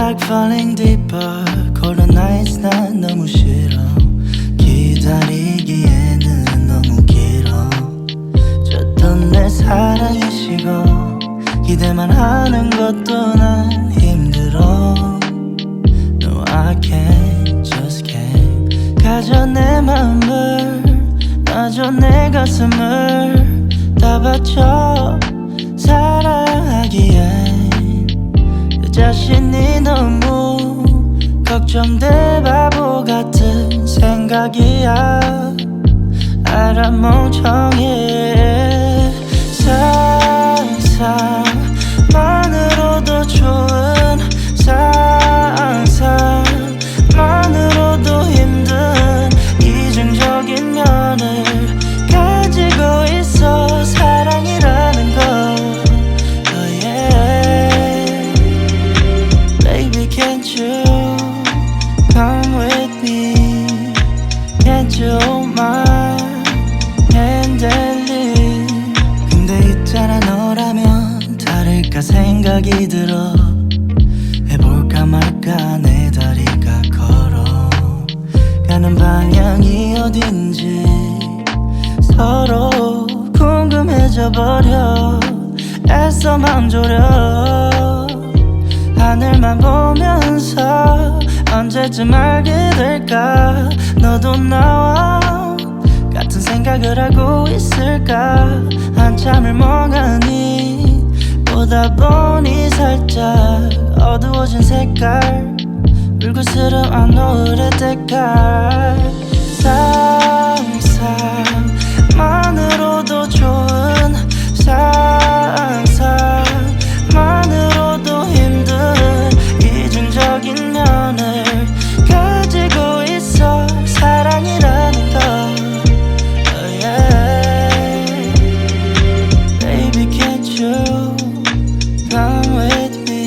like falling deeper. Cold nights 난 너무 싫어. 기다리기에는 너무 길어. 줬던 내 사랑이 식어. 기대만 하는 것도 난 힘들어. No I can't, just can't. 가져 내 마음을, 놔줘 내 가슴을 다 바쳐 사랑하기엔 내 자신이 너무 걱정돼. 바보 같은 생각이야. 알아 멍청해. 상상만으로도 좋은 상상만으로도 힘든 이중적인 면을 가지고 있어. 사랑이라는 거. Oh yeah. Baby can't you come with me. Can't you hold my hand and lead. 근데 있잖아 너라면 다를까 생각이 들어. 해볼까 말까 내 다리가 걸어 가는 방향이 어딘지 서로 궁금해져 버려. 애써 마음 졸여. 하늘만 보면서 언제쯤 알게 될까. 너도 나와 같은 생각을 하고 있을까. 한참을 멍하니 보다 보니 살짝 어두워진 색깔. 불그스름한 노을의 때깔. 상상만으로도 좋은 상상만으로도 힘든 이중적인 면을 가지고 있어. 사랑이라는 거. Oh yeah. Baby can't you come with me.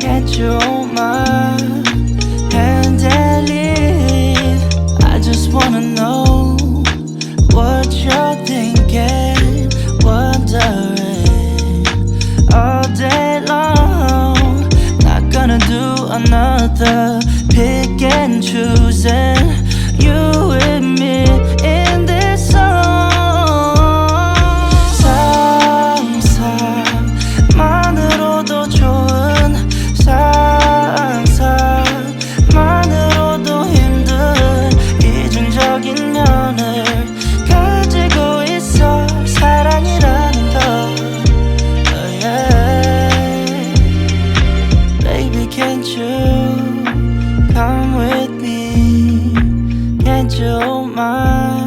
Can't you hold my hand and lead. I just wanna know what you're thinking, wondering all day long. Not gonna do another pick and choosing. You with me in this song. 상상만으로도 좋은 상상만으로도 힘든 이중적인 면을 가지고 있어. 사랑이라는 거. Oh yeah. Baby can't you come with me. Can't you hold my